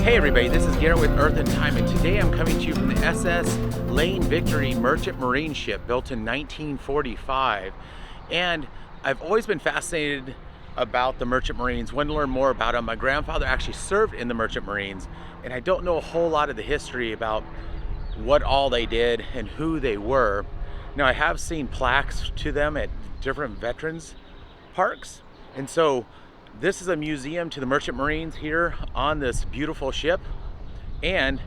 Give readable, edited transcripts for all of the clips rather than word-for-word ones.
Hey everybody, this is Garrett with Earth and Time, and today I'm coming to you from the SS Lane Victory merchant marine ship built in 1945. And I've always been fascinated about the merchant marines, wanted to learn more about them. My grandfather actually served in the merchant marines, and I don't know a whole lot of the history about what all they did and who they were. Now, I have seen plaques to them at different veterans parks, and so this is a museum to the merchant marines here on this beautiful ship, and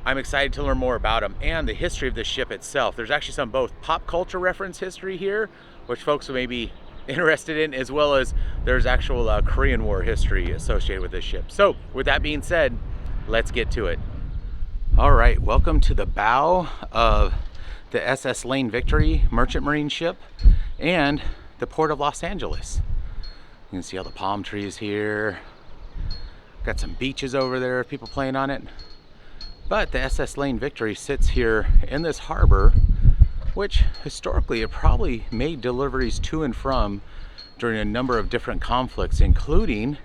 I'm excited to learn more about them and the history of this ship itself. There's actually some both pop culture reference history here, which folks may be interested in, as well as there's actual Korean War history associated with this ship. So with that being said, let's get to it. All right, welcome to the bow of the SS Lane Victory merchant marine ship and the port of Los Angeles. You can see all the palm trees here. Got some beaches over there, people playing on it. But the SS Lane Victory sits here in this harbor, which historically it probably made deliveries to and from during a number of different conflicts, including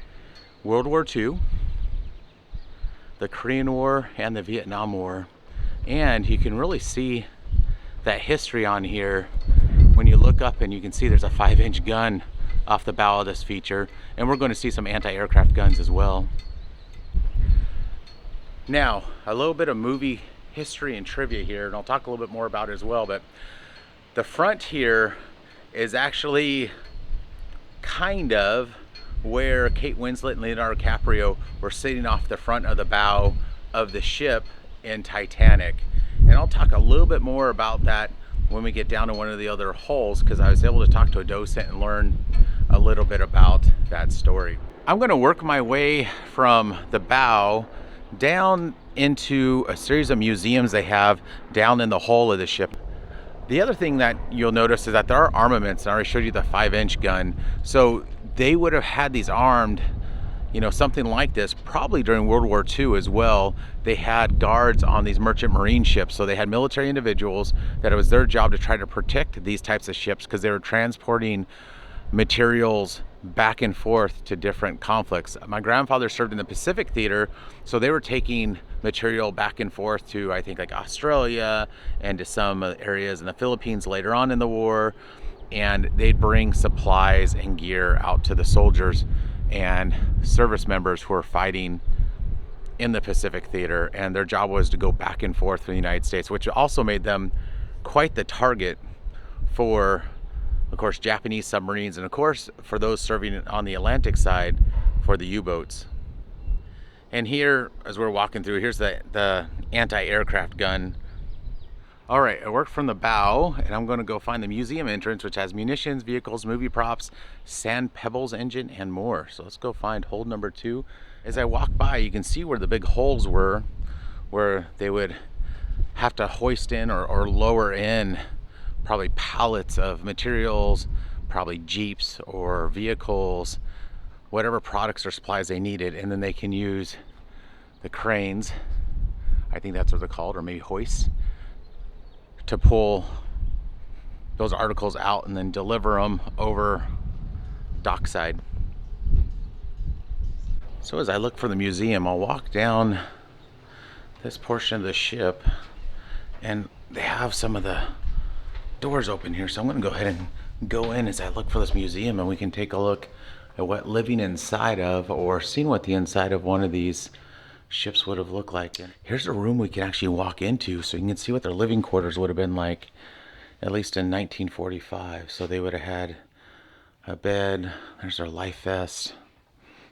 World War II, the Korean War, and the Vietnam War. And you can really see that history on here when you look up, and you can see there's a 5-inch gun off the bow of this feature, and we're going to see some anti-aircraft guns as well. Now, a little bit of movie history and trivia here, and I'll talk a little bit more about it as well, but the front here is actually kind of where Kate Winslet and Leonardo DiCaprio were sitting off the front of the bow of the ship in Titanic. And I'll talk a little bit more about that when we get down to one of the other hulls, because I was able to talk to a docent and learn a little bit about that story. I'm going to work my way from the bow down into a series of museums they have down in the hull of the ship. The other thing that you'll notice is that there are armaments. I already showed you the 5-inch gun. So they would have had these armed, something like this probably during World War II as well. They had guards on these merchant marine ships. So they had military individuals that it was their job to try to protect these types of ships because they were transporting materials back and forth to different conflicts. My grandfather served in the Pacific Theater, so they were taking material back and forth to, I think, like Australia and to some areas in the Philippines later on in the war, and they'd bring supplies and gear out to the soldiers and service members who were fighting in the Pacific Theater, and their job was to go back and forth from the United States, which also made them quite the target for, of course, Japanese submarines, and of course for those serving on the Atlantic side for the U-boats. And here, as we're walking through, here's the anti-aircraft gun. All right, I worked from the bow, and I'm going to go find the museum entrance, which has munitions, vehicles, movie props, sand pebbles engine, and more. So let's go find hold number 2. As I walk by, you can see where the big holes were, where they would have to hoist in or lower in probably pallets of materials, probably jeeps or vehicles, whatever products or supplies they needed, and then they can use the cranes, I think that's what they're called, or maybe hoists, to pull those articles out and then deliver them over dockside. So as I look for the museum, I'll walk down this portion of the ship, and they have some of the doors open here, so I'm going to go ahead and go in as I look for this museum, and we can take a look at what living inside of, or seeing what the inside of one of these ships would have looked like. And here's a room we can actually walk into, so you can see what their living quarters would have been like, at least in 1945. So they would have had a bed, there's their life vest,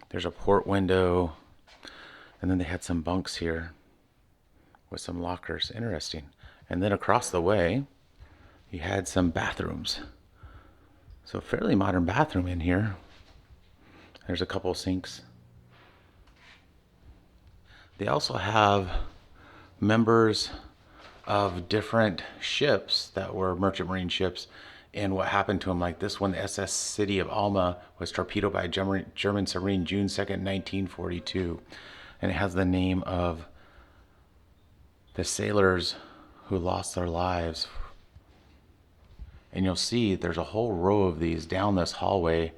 there's a port window, and then they had some bunks here with some lockers. Interesting. And then across the way, you had some bathrooms. So fairly modern bathroom in here. There's a couple sinks. They also have members of different ships that were merchant marine ships and what happened to them. Like this one, the SS City of Alma, was torpedoed by a German submarine June 2nd, 1942. And it has the name of the sailors who lost their lives. And you'll see there's a whole row of these down this hallway.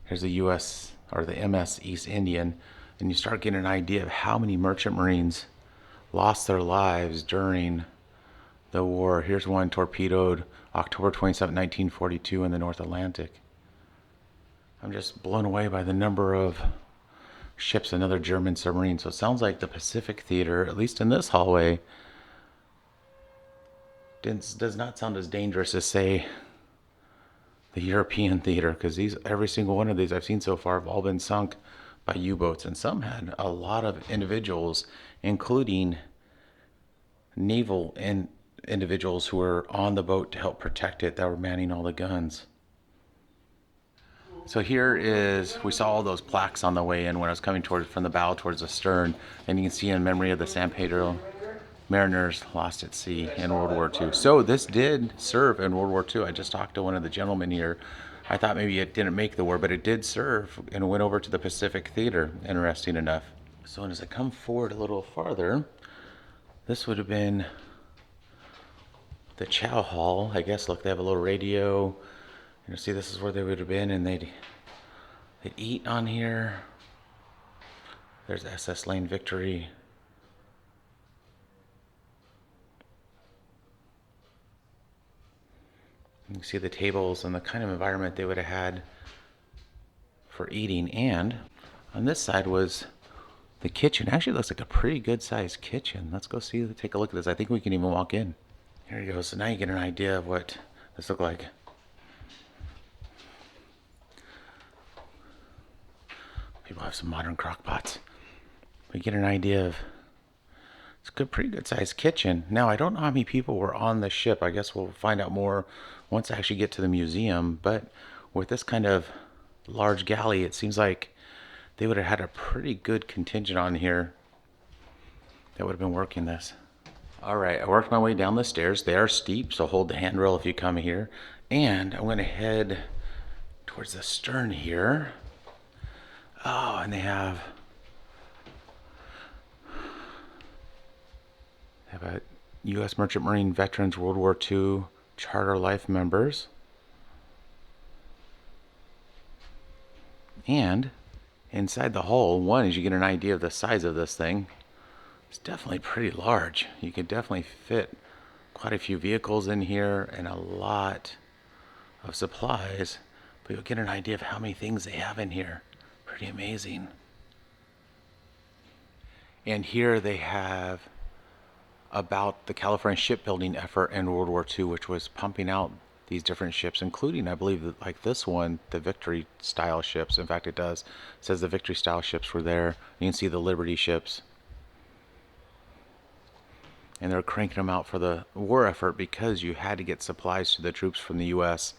Here's the US, or the MS East Indian. And you start getting an idea of how many merchant marines lost their lives during the war. Here's one torpedoed October 27, 1942 in the North Atlantic. I'm just blown away by the number of ships, another German submarine. So it sounds like the Pacific Theater, at least in this hallway, does not sound as dangerous as, say, the European theater, because every single one of these I've seen so far have all been sunk by U-boats, and some had a lot of individuals, including naval individuals who were on the boat to help protect it, that were manning all the guns. So here is, we saw all those plaques on the way in when I was coming from the bow towards the stern, and you can see in memory of the San Pedro mariners lost at sea in World War II. So this did serve in World War II. I just talked to one of the gentlemen here. I thought maybe it didn't make the war, but it did serve and went over to the Pacific Theater, interesting enough. So as I come forward a little farther, this would have been the chow hall. I guess, look, they have a little radio. You see, this is where they would have been, and they'd eat on here. There's SS Lane Victory. You can see the tables and the kind of environment they would have had for eating. And on this side was the kitchen. Actually, it looks like a pretty good sized kitchen. Let's go take a look at this. I think we can even walk in. Here you go. So now you get an idea of what this looked like. People have some modern crock pots. We get an idea of, it's a pretty good sized kitchen. Now, I don't know how many people were on the ship. I guess we'll find out more once I actually get to the museum. But with this kind of large galley, it seems like they would have had a pretty good contingent on here that would have been working this. All right, I worked my way down the stairs. They are steep, so hold the handrail if you come here. And I'm going to head towards the stern here. Oh, and they have a U.S. Merchant Marine Veterans World War II Charter Life members. And inside the hull, one is you get an idea of the size of this thing. It's definitely pretty large. You could definitely fit quite a few vehicles in here and a lot of supplies, but you'll get an idea of how many things they have in here. Pretty amazing. And here they have about the California shipbuilding effort in World War II, which was pumping out these different ships, including, I believe, like this one, the Victory style ships. In fact, it says the Victory style ships were there. You can see the Liberty ships. And they're cranking them out for the war effort because you had to get supplies to the troops from the U.S.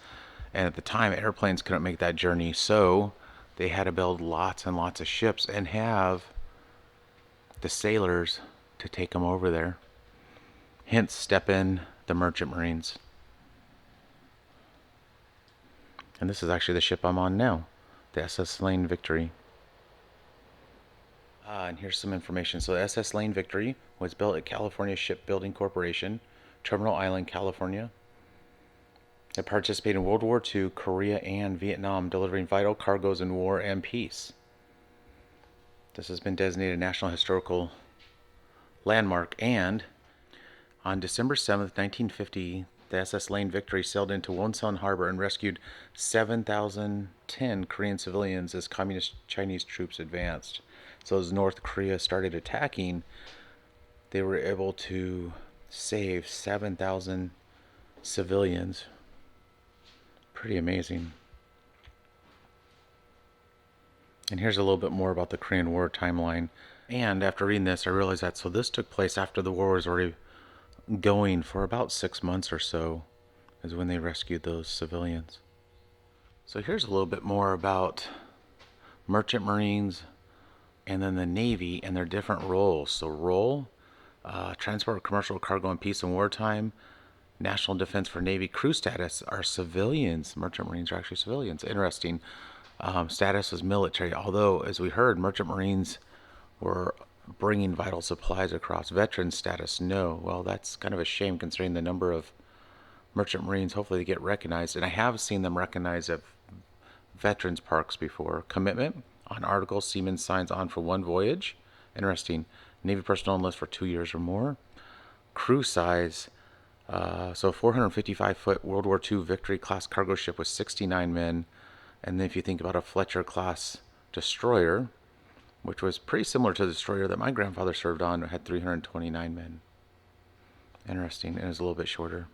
And at the time, airplanes couldn't make that journey, so they had to build lots and lots of ships and have the sailors to take them over there. Hence, step in the Merchant Marines. And this is actually the ship I'm on now, the SS Lane Victory. And here's some information. So the SS Lane Victory was built at California Shipbuilding Corporation, Terminal Island, California. It participated in World War II, Korea, and Vietnam, delivering vital cargoes in war and peace. This has been designated a National Historical Landmark, and on December 7th, 1950, the SS Lane Victory sailed into Wonsan Harbor and rescued 7,010 Korean civilians as Communist Chinese troops advanced. So as North Korea started attacking, they were able to save 7,000 civilians. Pretty amazing. And here's a little bit more about the Korean War timeline. And after reading this, I realized that this took place after the war was already going for about 6 months or so, is when they rescued those civilians. So here's a little bit more about Merchant Marines and then the Navy and their different roles. So role, transport commercial cargo in peace and wartime. National defense for Navy crew status are civilians. Merchant Marines are actually civilians. Interesting. Status was military, although, as we heard, Merchant Marines were bringing vital supplies across. Veteran status, no. Well, that's kind of a shame considering the number of Merchant Marines. Hopefully they get recognized, and I have seen them recognized at veterans parks before. Commitment, On articles, seaman signs on for one voyage. Interesting. Navy personnel enlist for 2 years or more. Crew size, so 455-foot World War II Victory class cargo ship with 69 men. And then if you think about a Fletcher class destroyer, which was pretty similar to the destroyer that my grandfather served on, it had 329 men. Interesting, and it was a little bit shorter.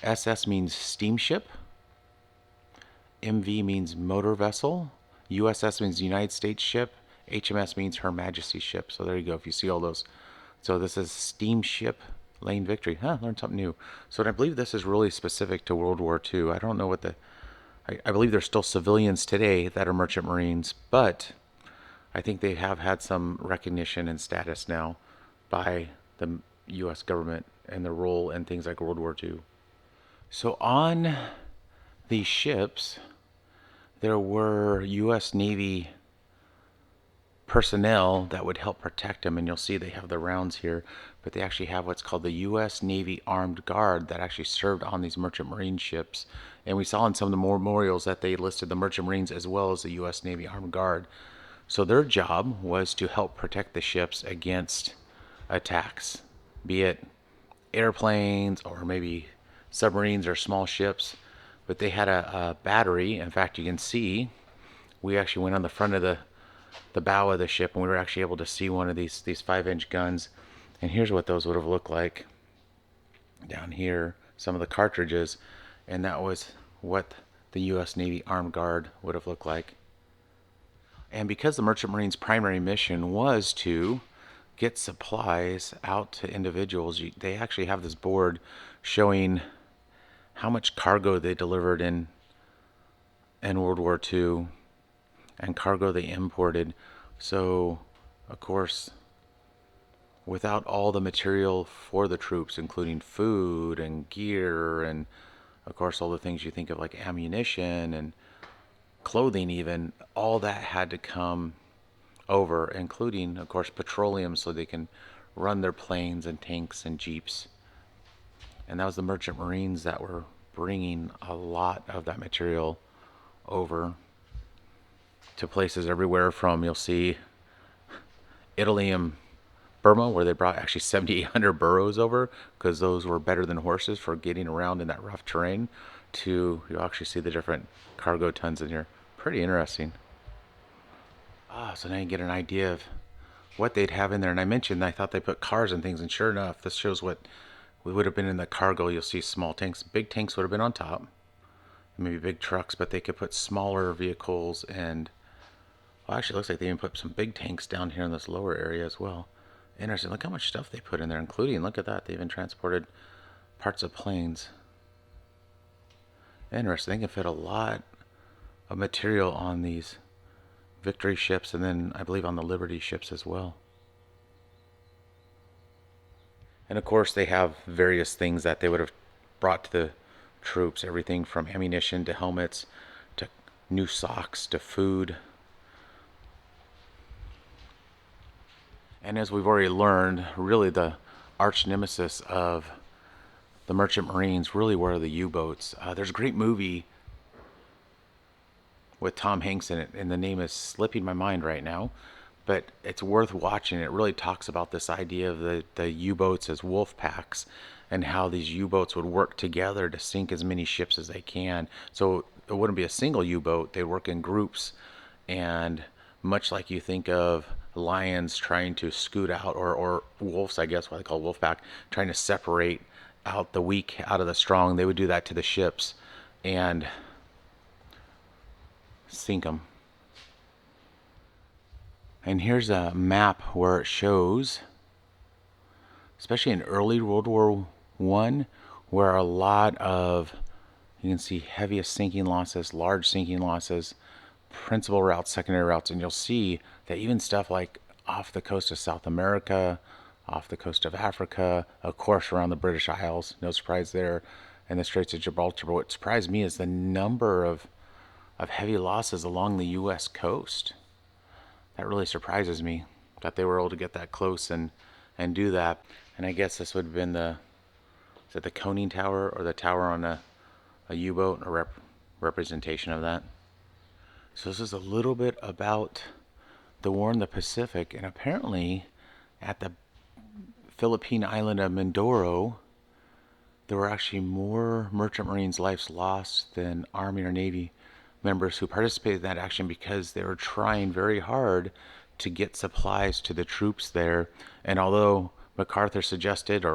SS means steamship. MV means motor vessel. USS means United States ship. HMS means Her Majesty's ship. So there you go. If you see all those. So this is steamship lane victory. Learned something new. So I believe this is really specific to World War II. I don't know what I believe there's still civilians today that are merchant marines, but I think they have had some recognition and status now by the U.S. government and their role in things like World War II. So on these ships, there were U.S. Navy personnel that would help protect them, and you'll see they have the rounds here, but they actually have what's called the U.S. Navy Armed Guard that actually served on these merchant marine ships. And we saw in some of the memorials that they listed the merchant marines as well as the U.S. Navy Armed Guard. So their job was to help protect the ships against attacks, be it airplanes or maybe submarines or small ships. But they had a battery. In fact, you can see we actually went on the front of the bow of the ship, and we were actually able to see one of these 5-inch guns. And here's what those would have looked like down here, some of the cartridges, and that was what the U.S. Navy Armed Guard would have looked like. And because the Merchant Marine's primary mission was to get supplies out to individuals, they actually have this board showing how much cargo they delivered in World War II and cargo they imported. So, of course, without all the material for the troops, including food and gear and, of course, all the things you think of like ammunition and clothing even, all that had to come over, including, of course, petroleum so they can run their planes and tanks and jeeps. And that was the Merchant Marines that were bringing a lot of that material over to places everywhere from, you'll see, Italy and Burma, where they brought actually 7,800 burros over because those were better than horses for getting around in that rough terrain, to, you'll actually see the different cargo tons in here. Pretty interesting. So now you get an idea of what they'd have in there. And I mentioned I thought they put cars and things, and sure enough, this shows what we would have been in the cargo. You'll see small tanks. Big tanks would have been on top, maybe big trucks, but they could put smaller vehicles and, well, actually it looks like they even put some big tanks down here in this lower area as well. Interesting. Look how much stuff they put in there, including, look at that, they even transported parts of planes. Interesting. They can fit a lot of material on these Victory ships, and then I believe on the Liberty ships as well. And of course they have various things that they would have brought to the troops, everything from ammunition to helmets to new socks to food. And as we've already learned, really the arch nemesis of the Merchant Marines really were the U-boats. There's a great movie with Tom Hanks in it, and the name is slipping my mind right now, but it's worth watching. It really talks about this idea of the U-boats as wolf packs and how these U-boats would work together to sink as many ships as they can. So it wouldn't be a single U-boat, they'd work in groups, and much like you think of lions trying to scoot out, or wolves, I guess what they call wolf pack, trying to separate out the weak out of the strong, they would do that to the ships and sink them. And here's a map where it shows, especially in early World War I, where a lot of, you can see heaviest sinking losses, large sinking losses, principal routes, secondary routes, and you'll see that even stuff like off the coast of South America, off the coast of Africa, of course around the British Isles, no surprise there, and the Straits of Gibraltar. But what surprised me is the number of heavy losses along the U.S. coast. That really surprises me that they were able to get that close and do that. And I guess this would have been is it the conning tower or the tower on a U-boat, or representation of that. So this is a little bit about the war in the Pacific, and apparently at the Philippine island of Mindoro, there were actually more merchant marines' lives lost than Army or Navy members who participated in that action, because they were trying very hard to get supplies to the troops there. And although MacArthur suggested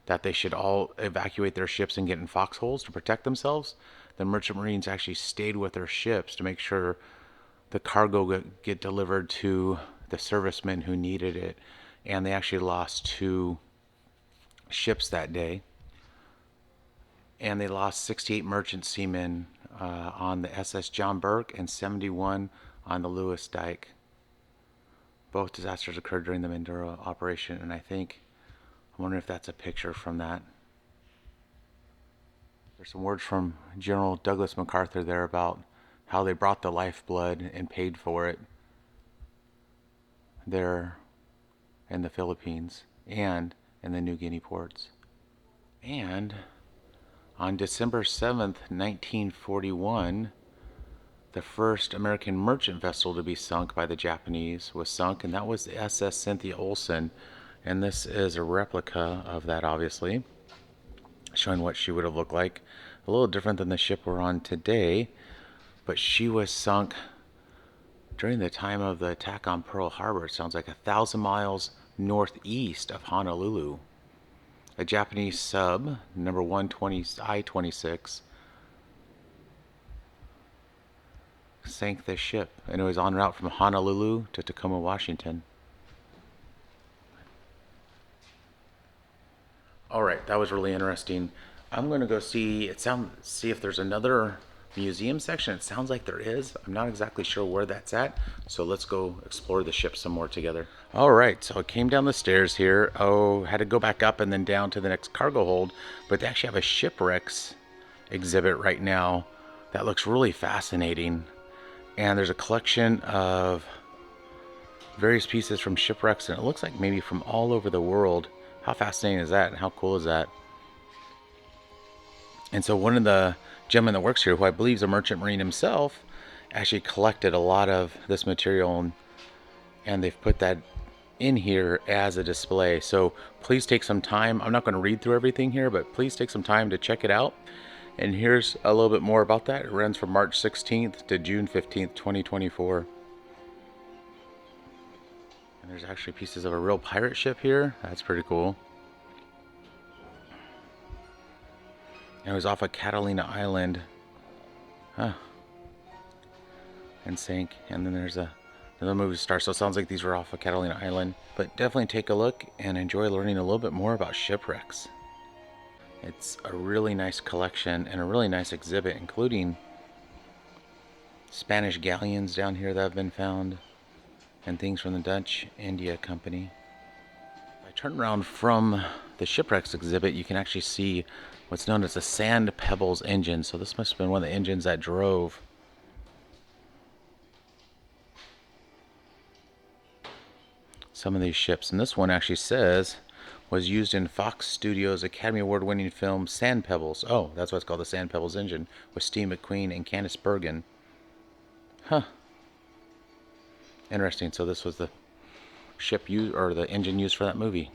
that they should all evacuate their ships and get in foxholes to protect themselves, the merchant marines actually stayed with their ships to make sure the cargo get delivered to the servicemen who needed it. And they actually lost 2 ships that day, and they lost 68 merchant seamen on the SS John Burke and 71 on the Lewis Dyke. Both disasters occurred during the Mindoro operation, and I'm wondering if that's a picture from that. There's some words from General Douglas MacArthur there about how they brought the lifeblood and paid for it there in the Philippines and in the New Guinea ports. And on December 7th, 1941, the first American merchant vessel to be sunk by the Japanese was sunk, and that was the SS Cynthia Olsen. And this is a replica of that, obviously, showing what she would have looked like. A little different than the ship we're on today, but she was sunk during the time of the attack on Pearl Harbor. It sounds like 1,000 miles northeast of Honolulu. A Japanese sub, number 120 I-26, sank this ship, and it was en route from Honolulu to Tacoma, Washington. All right, that was really interesting. I'm going to go see if there's another museum section. It sounds like there is. I'm not exactly sure where that's at, so let's go explore the ship some more together. All right, so I came down the stairs here. Had to go back up and then down to the next cargo hold, but they actually have a shipwrecks exhibit right now that looks really fascinating. And there's a collection of various pieces from shipwrecks, and it looks like maybe from all over the world. How fascinating is that, and how cool is that? And so one of the gentlemen that works here, who I believe is a merchant marine himself, actually collected a lot of this material, and they've put that in here as a display. So please take some time. I'm not going to read through everything here, but please take some time to check it out. And here's a little bit more about that. It runs from March 16th to June 15th, 2024. And there's actually pieces of a real pirate ship here. That's pretty cool. And it was off of Catalina Island. And sank. And then there's another movie star. So it sounds like these were off of Catalina Island. But definitely take a look and enjoy learning a little bit more about shipwrecks. It's a really nice collection and a really nice exhibit, including Spanish galleons down here that have been found, and things from the Dutch India Company. If I turn around from the shipwrecks exhibit, you can actually see what's known as the Sand Pebbles engine. So this must have been one of the engines that drove some of these ships. And this one actually says was used in Fox Studios' Academy Award-winning film Sand Pebbles. Oh, that's why it's called the Sand Pebbles engine, with Steve McQueen and Candice Bergen. Huh. Interesting. So this was the ship used, or the engine used for that movie.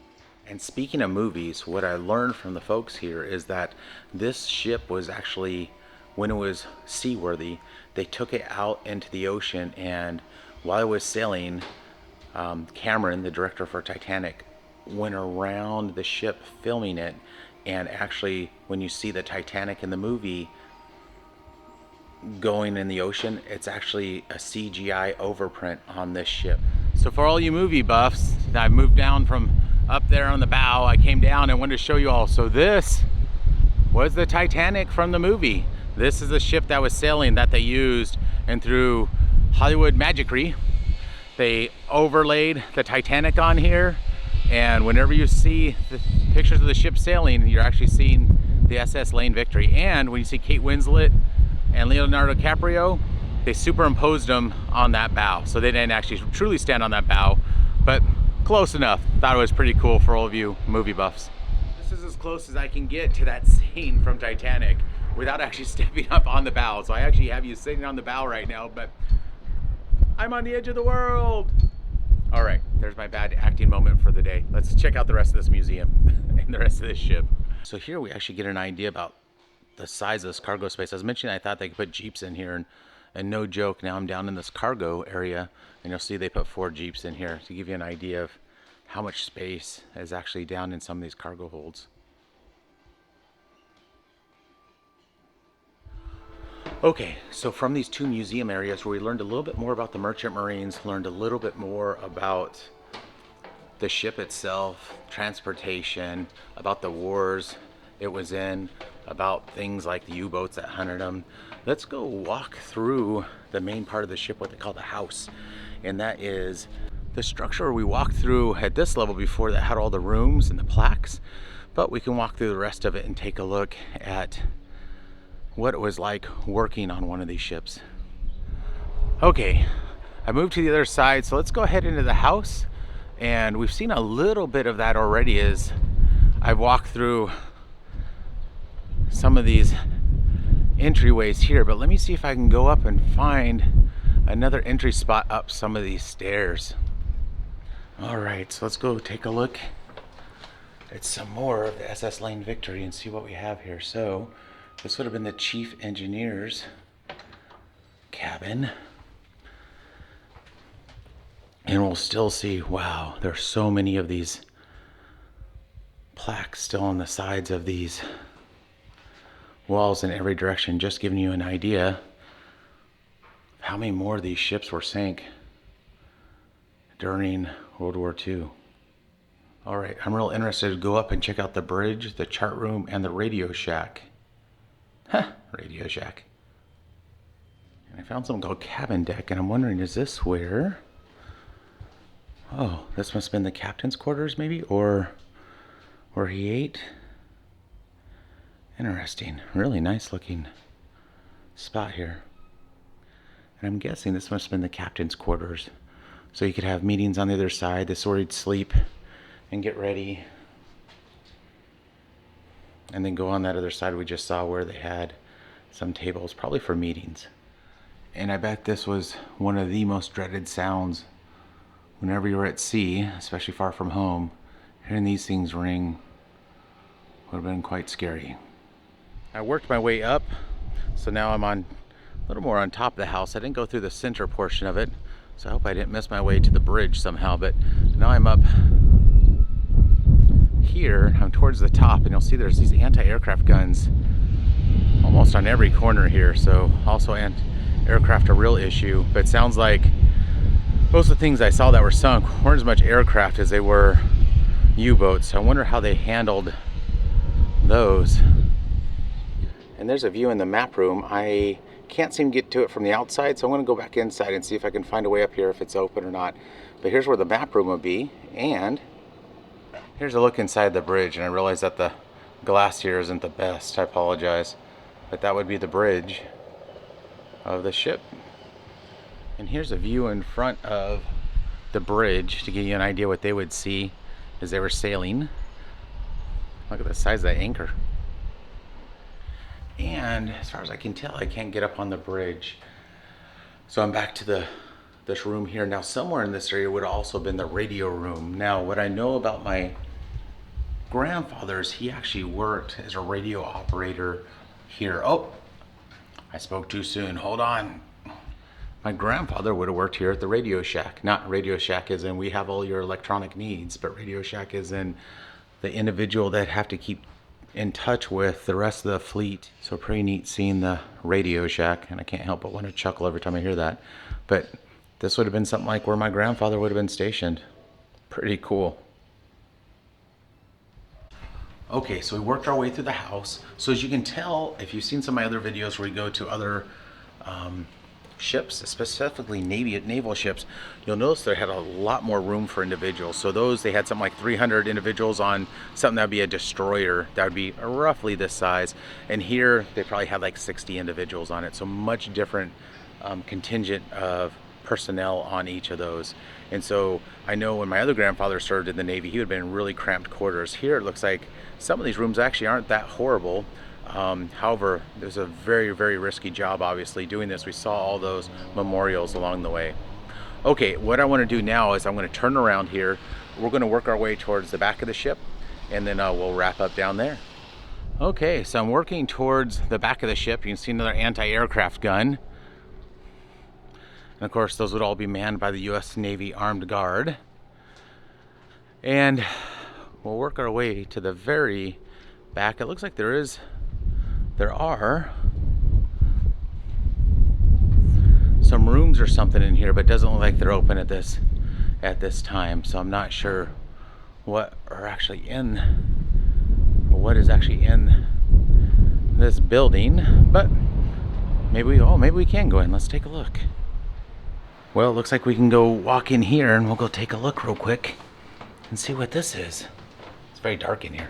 And speaking of movies, what I learned from the folks here is that this ship was actually, when it was seaworthy, they took it out into the ocean, and while it was sailing, Cameron, the director for Titanic, went around the ship filming it. And actually, when you see the Titanic in the movie going in the ocean, it's actually a CGI overprint on this ship. So for all you movie buffs, I moved down from up there on the bow. I came down and wanted to show you all. So this was the Titanic from the movie. This is the ship that was sailing that they used, and through Hollywood magicry, they overlaid the Titanic on here. And whenever you see the pictures of the ship sailing, you're actually seeing the SS Lane Victory. And when you see Kate Winslet and Leonardo DiCaprio, they superimposed them on that bow. So they didn't actually truly stand on that bow, but close enough. Thought it was pretty cool for all of you movie buffs. This is as close as I can get to that scene from Titanic without actually stepping up on the bow. So I actually have you sitting on the bow right now, but I'm on the edge of the world. All right, there's my bad acting moment for the day. Let's check out the rest of this museum and the rest of this ship. So here we actually get an idea about the size of this cargo space. I was mentioning I thought they could put Jeeps in here, and no joke, now I'm down in this cargo area, and you'll see they put 4 Jeeps in here to give you an idea of how much space is actually down in some of these cargo holds. Okay, so from these 2 museum areas where we learned a little bit more about the Merchant Marines, learned a little bit more about the ship itself, transportation, about the wars it was in, about things like the U-boats that hunted them. Let's go walk through the main part of the ship, what they call the house. And that is the structure we walked through at this level before that had all the rooms and the plaques. But we can walk through the rest of it and take a look at what it was like working on one of these ships. Okay, I moved to the other side, so let's go ahead into the house. And we've seen a little bit of that already as I've walked through some of these entryways here, but let me see if I can go up and find another entry spot up some of these stairs. All right, so let's go take a look at some more of the SS Lane Victory and see what we have here. So this would have been the chief engineer's cabin. And we'll still see, wow, there's so many of these plaques still on the sides of these walls in every direction, just giving you an idea of how many more of these ships were sank during World War II. All right, I'm real interested to go up and check out the bridge, the chart room, and the radio shack. Huh, radio shack. And I found something called cabin deck, and I'm wondering, is this where... Oh, this must have been the captain's quarters maybe, or where he ate. Interesting, really nice looking spot here. And I'm guessing this must have been the captain's quarters. So you could have meetings on the other side, this where he'd sleep and get ready. And then go on that other side we just saw where they had some tables, probably for meetings. And I bet this was one of the most dreaded sounds whenever you were at sea, especially far from home. Hearing these things ring would have been quite scary. I worked my way up, so now I'm on a little more on top of the house. I didn't go through the center portion of it, so I hope I didn't miss my way to the bridge somehow, but now I'm up here. I'm towards the top, and you'll see there's these anti-aircraft guns almost on every corner here, so also aircraft a real issue, but it sounds like most of the things I saw that were sunk weren't as much aircraft as they were U-boats. So I wonder how they handled those. And there's a view in the map room. I can't seem to get to it from the outside, so I'm going to go back inside and see if I can find a way up here if it's open or not. But here's where the map room would be, and here's a look inside the bridge. And I realize that the glass here isn't the best. I apologize, but that would be the bridge of the ship. And here's a view in front of the bridge to give you an idea what they would see as they were sailing. Look at the size of that anchor. And as far as I can tell, I can't get up on the bridge. So I'm back to this room here. Now somewhere in this area would have also been the radio room. Now what I know about my grandfather's, he actually worked as a radio operator here. Oh, I spoke too soon, hold on. My grandfather would have worked here at the Radio Shack. Not Radio Shack as in we have all your electronic needs, but Radio Shack as in the individual that have to keep in touch with the rest of the fleet. So pretty neat seeing the Radio Shack, and I can't help but want to chuckle every time I hear that. But this would have been something like where my grandfather would have been stationed. Pretty cool. Okay, so we worked our way through the house. So as you can tell, if you've seen some of my other videos where we go to other ships, specifically naval ships, you'll notice they had a lot more room for individuals. So those, they had something like 300 individuals on something that would be a destroyer that would be roughly this size, and here they probably had like 60 individuals on it. So much different contingent of personnel on each of those. And so I know when my other grandfather served in the Navy, he would have been in really cramped quarters. Here it looks like some of these rooms actually aren't that horrible. However, it was a very, very risky job, obviously, doing this. We saw all those memorials along the way. Okay, what I want to do now is I'm going to turn around here. We're going to work our way towards the back of the ship, and then we'll wrap up down there. Okay, so I'm working towards the back of the ship. You can see another anti-aircraft gun. And of course, those would all be manned by the U.S. Navy Armed Guard. And we'll work our way to the very back. It looks like there are some rooms or something in here, but it doesn't look like they're open at this time. So I'm not sure what is actually in this building, but maybe we can go in. Let's take a look. Well, it looks like we can go walk in here, and we'll go take a look real quick and see what this is. It's very dark in here.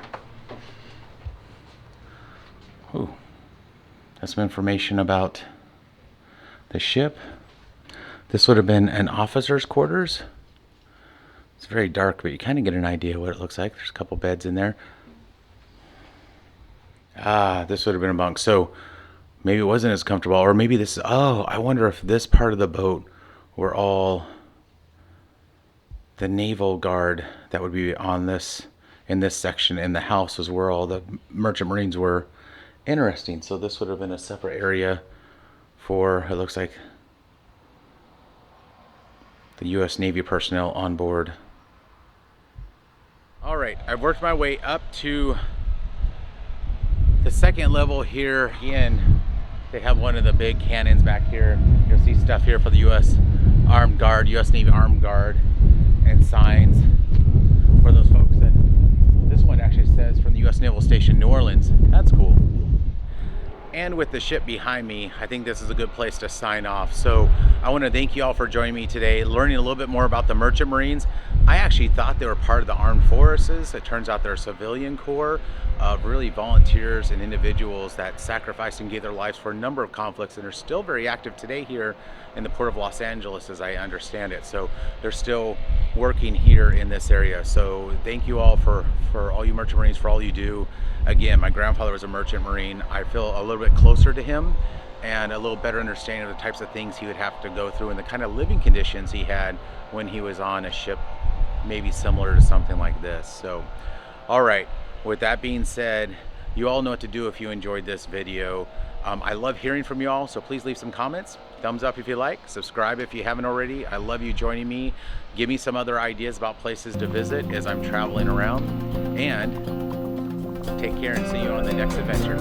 Ooh, that's some information about the ship. This would have been an officer's quarters. It's very dark, but you kind of get an idea what it looks like. There's a couple beds in there. This would have been a bunk. So maybe it wasn't as comfortable, or maybe this. Oh, I wonder if this part of the boat were all the naval guard that would be on this, in this section, and the house was where all the merchant marines were. Interesting. So this would have been a separate area for, it looks like, the U.S. Navy personnel on board. All right, I've worked my way up to the second level here. Again, they have one of the big cannons back here. You'll see stuff here for the U.S. Armed Guard, U.S. Navy Armed Guard, and signs for those folks. And this one actually says from the U.S. Naval Station, New Orleans. That's cool. And with the ship behind me, I think this is a good place to sign off. So I want to thank you all for joining me today, learning a little bit more about the Merchant Marines. I actually thought they were part of the armed forces. It turns out they're a civilian corps of really volunteers and individuals that sacrificed and gave their lives for a number of conflicts, and are still very active today here in the port of Los Angeles, as I understand it. So they're still working here in this area. So thank you all for all you Merchant Marines, for all you do. Again, my grandfather was a Merchant Marine. I feel a little bit closer to him and a little better understanding of the types of things he would have to go through and the kind of living conditions he had when he was on a ship maybe similar to something like this. So, all right, with that being said, you all know what to do if you enjoyed this video. I love hearing from you all, so please leave some comments. Thumbs up if you like, subscribe if you haven't already. I love you joining me. Give me some other ideas about places to visit as I'm traveling around, and take care and see you on the next adventure.